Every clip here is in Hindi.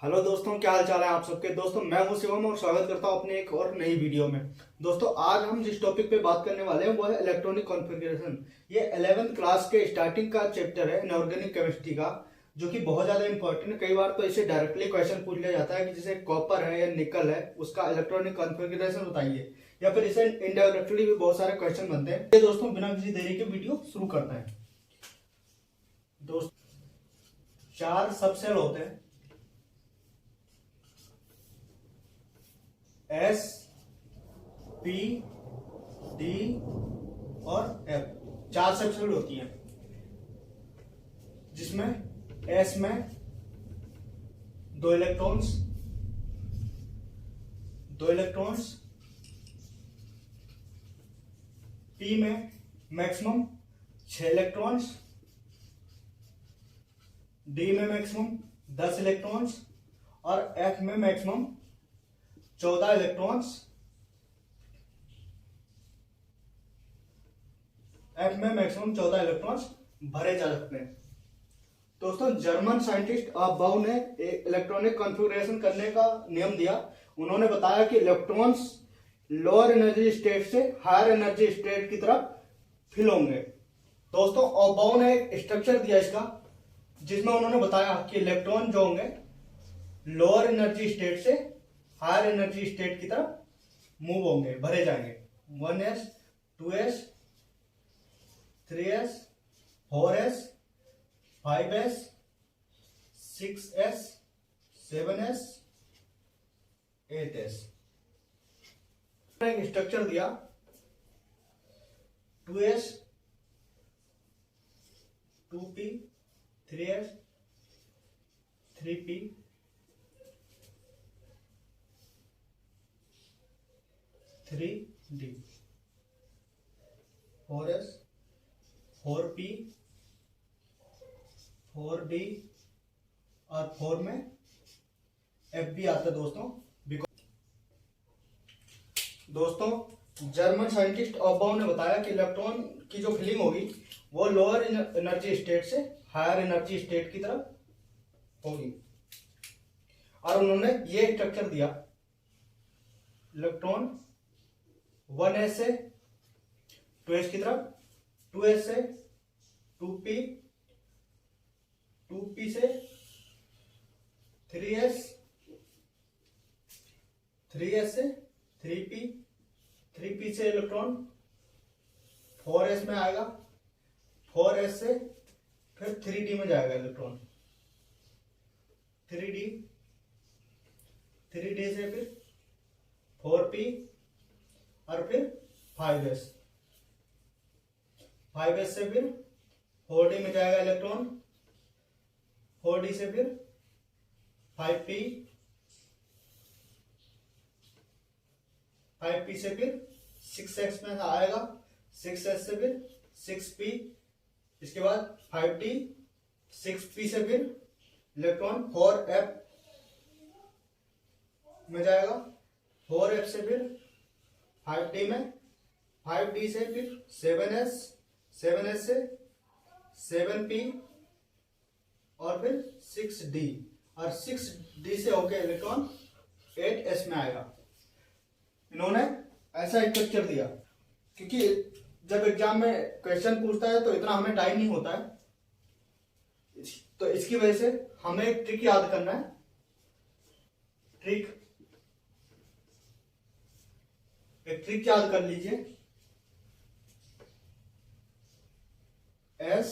हेलो दोस्तों, क्या हाल चाल है आप सबके। दोस्तों मैं हूं शिवम और स्वागत करता हूं अपनी एक और नई वीडियो में। दोस्तों आज हम जिस टॉपिक पे बात करने वाले हैं वो है इलेक्ट्रॉनिक कॉन्फ़िगरेशन। ये 11th क्लास के स्टार्टिंग का चैप्टर है इनऑर्गेनिक केमिस्ट्री का, जो कि बहुत ज्यादा इंपॉर्टेंट है। कई बार तो इसे डायरेक्टली क्वेश्चन पूछ लिया जाता है कि जैसे कॉपर है या निकल है उसका इलेक्ट्रॉनिक कॉन्फ़िगरेशन बताइए, या फिर इसे इनडायरेक्टली भी बहुत सारे क्वेश्चन बनते हैं। ये दोस्तों बिना किसी देरी के वीडियो शुरू करते हैं। दोस्त 4 सब सेल होते हैं, एस, पी, डी और एफ। 4 सेक्शन होती हैं, जिसमें एस में 2 इलेक्ट्रॉन्स, पी में मैक्सिमम 6 इलेक्ट्रॉन्स, डी में मैक्सिमम 10 इलेक्ट्रॉन्स और एफ में मैक्सिमम 14 इलेक्ट्रॉन्स। एफ में मैक्सिमम 14 इलेक्ट्रॉन्स भरे जा सकते हैं। दोस्तों जर्मन साइंटिस्ट बाउ ने एक इलेक्ट्रॉनिक कॉन्फ़िगरेशन करने का नियम दिया। उन्होंने बताया कि इलेक्ट्रॉन्स लोअर एनर्जी स्टेट से हायर एनर्जी स्टेट की तरफ फिल होंगे। दोस्तों बाउ ने एक स्ट्रक्चर दिया इसका, जिसमें उन्होंने बताया कि इलेक्ट्रॉन जो होंगे लोअर एनर्जी स्टेट से हायर एनर्जी स्टेट की तरफ मूव होंगे, भरे जाएंगे। 1s, 2s, 3s, 4s, 5s, 6s, 7s, 8s। एक स्ट्रक्चर दिया 2s, 2p, 3s, 3p, 3d, 4s, 4p, 4d और 4 में f भी आता है दोस्तों जर्मन साइंटिस्ट ऑबाउ ने बताया कि इलेक्ट्रॉन की जो फिलिंग होगी वो लोअर एनर्जी स्टेट से हायर एनर्जी स्टेट की तरफ होगी। और उन्होंने ये स्ट्रक्चर दिया, इलेक्ट्रॉन 1s से 2s की तरफ, 2s से 2p, 2p से 3s, 3s से 3p, 3p से इलेक्ट्रॉन 4s में आएगा, 4s से फिर 3d में जाएगा इलेक्ट्रॉन, 3d, 3d से फिर 4p और फिर 5s, 5s से फिर 4d में जाएगा इलेक्ट्रॉन, 4d से फिर 5p, 5p से फिर 6s में आएगा, 6s से फिर 6p, इसके बाद 5d, 6p से फिर इलेक्ट्रॉन 4f में जाएगा, 4f से फिर 5d में, 5d से फिर 7s, 7s से 7p और फिर 6d और 6d से होके इलेक्ट्रॉन 8s में आएगा। इन्होंने ऐसा स्ट्रक्चर दिया, क्योंकि जब एग्जाम में क्वेश्चन पूछता है तो इतना हमें टाइम नहीं होता है, तो इसकी वजह से हमें एक ट्रिक याद करना है। एक ट्रिक याद कर लीजिए, S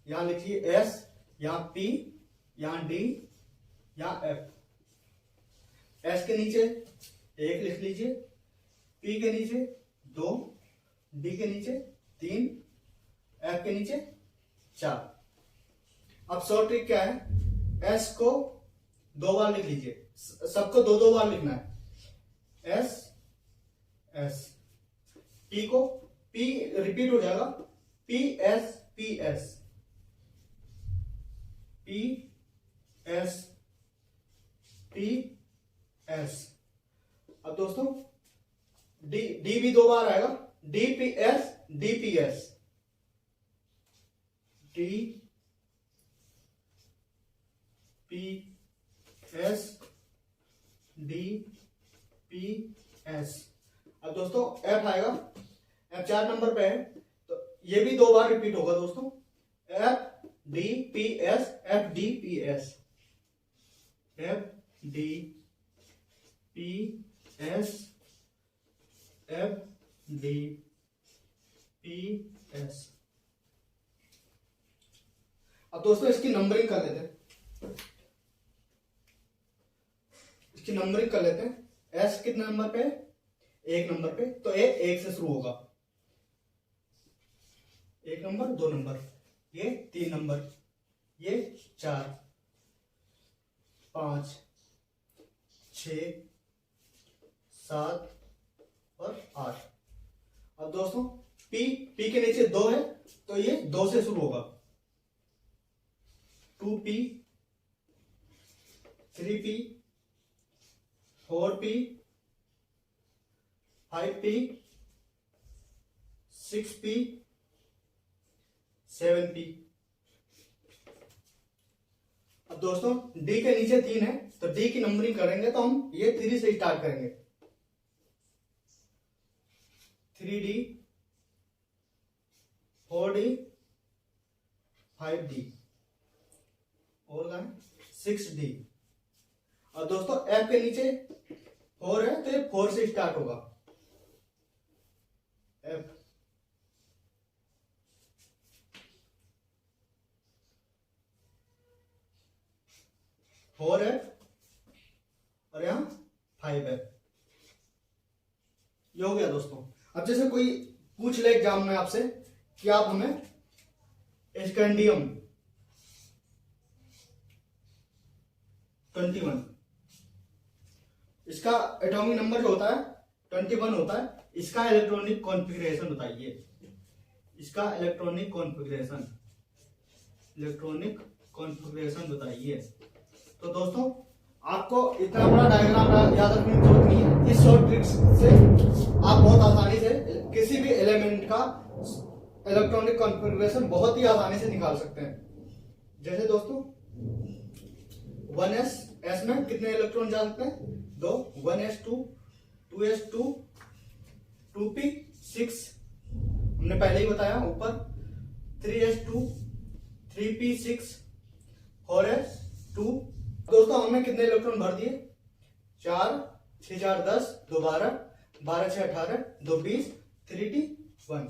यहां लिखिए, S यहां P, यहां D, यहां F। S के नीचे 1 लिख लीजिए, P के नीचे 2, D के नीचे 3, F के नीचे 4। अब शॉर्ट ट्रिक क्या है, S को 2 बार लिख लीजिए, सबको 2-2 बार लिखना है। S, S, P को P रिपीट हो जाएगा, P S, P S, P S, P S। अब दोस्तों D भी 2 बार आएगा, D P S, D P S, D P S D P S. अब दोस्तों एफ आएगा, एफ 4 नंबर पे है, तो ये भी 2 बार रिपीट होगा दोस्तों, F D P S, F D P S, F D P S, F D P S. अब दोस्तों इसकी नंबरिंग कर लेते हैं, इसकी नंबरिंग कर लेते हैं। एस कितने नंबर पे? 1 नंबर पे, तो ए 1 से शुरू होगा, 1 नंबर, 2 नंबर, ये 3 नंबर, ये 4, 5, 6, 7 और 8। अब दोस्तों पी के नीचे 2 है, तो ये 2 से शुरू होगा, 2p, 3p, 4p, 5p, 6p, 7p। अब दोस्तों डी के नीचे 3 है, तो डी की नंबरिंग करेंगे तो हम ये 3 से स्टार्ट करेंगे, 3d, 4d, 5d और 6d। और दोस्तों एफ के नीचे 4 है, तो ये 4 से स्टार्ट होगा, एफ, फोर है और यहां 5 है। ये हो गया दोस्तों। अब जैसे कोई पूछ ले एग्जाम में आपसे कि आप हमें स्कैंडियम 21, इसका एटॉमिक नंबर जो होता है 21 होता है, इसका इलेक्ट्रॉनिक कॉन्फ़िगरेशन बताइए, इसका इलेक्ट्रॉनिक कॉन्फ़िगरेशन बताइए। तो दोस्तों आपको इतना बड़ा डायग्राम याद रखने की जरूरत नहीं है, इस शॉर्ट ट्रिक्स से आप बहुत आसानी से किसी भी एलिमेंट का इलेक्ट्रॉनिक कॉन्फ़िगरेशन बहुत ही आसानी से निकाल सकते हैं। जैसे दोस्तों 1s, s में कितने इलेक्ट्रॉन जा सकते हैं? 2, 1s2, 2s2, 2p6 हमने पहले ही बताया ऊपर, 3s2, 3p6, 4s2। दोस्तों हमने कितने इलेक्ट्रॉन भर दिए? 4, 6 4 10, 2 12, 12 6 18, 2 20, 3d1।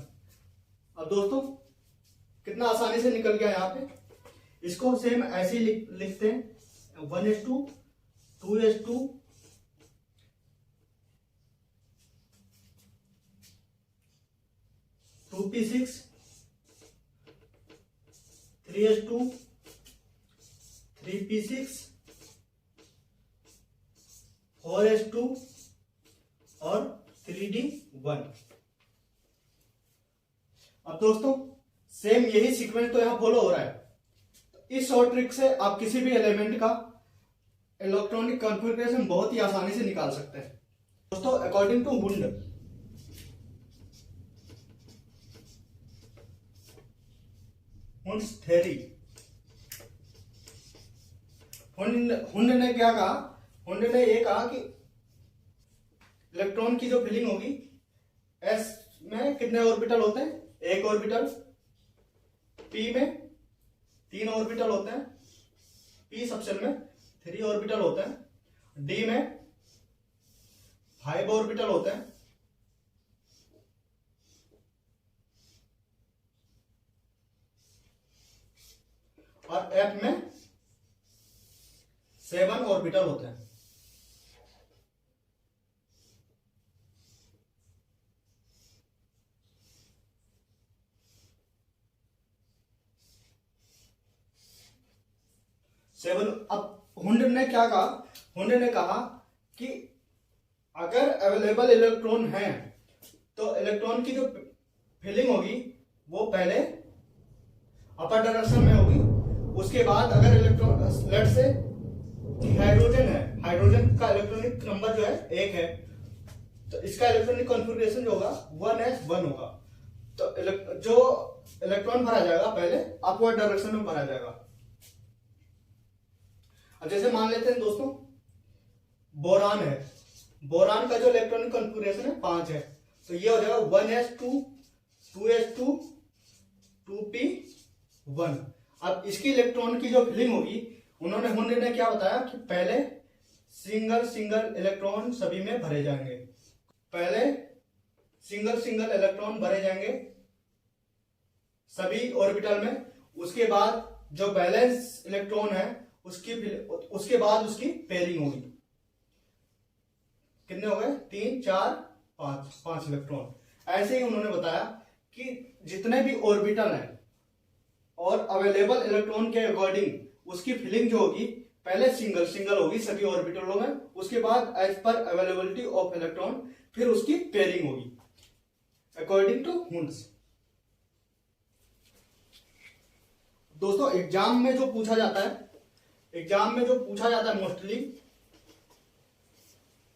अब दोस्तों कितना आसानी से निकल गया यहाँ पे। इसको सेम ऐसे ही लिखते हैं, 1s2, 2s2, 2p6, 3s2, 3p6, 4s2 और 3d1। अब दोस्तों सेम यही सीक्वेंस तो यहां फॉलो हो रहा है। इस शॉर्ट ट्रिक से आप किसी भी एलिमेंट का इलेक्ट्रॉनिक कॉन्फ़िगरेशन बहुत ही आसानी से निकाल सकते हैं। दोस्तों according to Hund's theory, Hund ने क्या कहा? हुंड ने ये कहा कि इलेक्ट्रॉन की जो फिलिंग होगी, एस में कितने ऑर्बिटल होते हैं? 1 ऑर्बिटल, पी में 3 ऑर्बिटल होते हैं, पी सबसेल में 3 ऑर्बिटल होते हैं, डी में 5 ऑर्बिटल होते हैं, और एफ में 7 ऑर्बिटल होते हैं। अब हुंड ने क्या कहा? हुंड ने कहा कि अगर अवेलेबल इलेक्ट्रॉन है तो इलेक्ट्रॉन की जो फिलिंग होगी वो पहले अपर डायरेक्शन में होगी, उसके बाद अगर इलेक्ट्रॉन लेट से हाइड्रोजन है, हाइड्रोजन का इलेक्ट्रॉनिक नंबर जो है 1 है, तो इसका इलेक्ट्रॉनिक कॉन्फ़िगरेशन जो होगा 1s1 होगा। तो जो इलेक्ट्रॉन भरा जाएगा पहले अपवर्ड डायरेक्शन में भरा जाएगा। अब जैसे मान लेते हैं दोस्तों बोरान है, बोरान का जो इलेक्ट्रॉनिक कॉन्फ़िगरेशन है 5 है, तो ये हो जाएगा 1s2 2s2 2p1। अब इसकी इलेक्ट्रॉन की जो फिलिंग होगी, उन्होंने ने क्या बताया कि पहले सिंगल सिंगल इलेक्ट्रॉन सभी में भरे जाएंगे, पहले सिंगल सिंगल इलेक्ट्रॉन भरे जाएंगे सभी ऑर्बिटल में, उसके बाद जो बैलेंस इलेक्ट्रॉन है उसके बाद उसकी पेयरिंग होगी। कितने हो गए? 3 4 5 इलेक्ट्रॉन। ऐसे ही उन्होंने बताया कि जितने भी ऑर्बिटल हैं और अवेलेबल इलेक्ट्रॉन के अकॉर्डिंग उसकी फिलिंग जो होगी पहले सिंगल सिंगल होगी सभी ऑर्बिटलों में, उसके बाद as per availability of electron फिर उसकी पेयरिंग होगी अकॉर्डिंग टू हुंड्स। दोस्तों एग्जाम में जो पूछा जाता है मोस्टली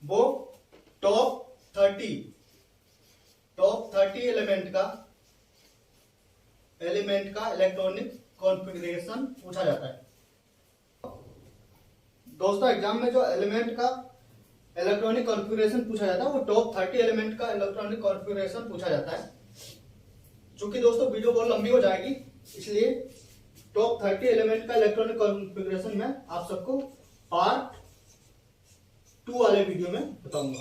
वो टॉप 30 एलिमेंट का इलेक्ट्रॉनिक कॉन्फ़िगरेशन पूछा जाता है। दोस्तों एग्जाम में जो एलिमेंट का इलेक्ट्रॉनिक कॉन्फ़िगरेशन पूछा जाता है वो टॉप 30 एलिमेंट का इलेक्ट्रॉनिक कॉन्फ़िगरेशन पूछा जाता है। चूंकि दोस्तों वीडियो बहुत लंबी हो जाएगी, इसलिए टॉप 30 एलिमेंट का इलेक्ट्रॉनिक कॉन्फ़िगरेशन में आप सबको पार्ट 2 वाले वीडियो में बताऊंगा।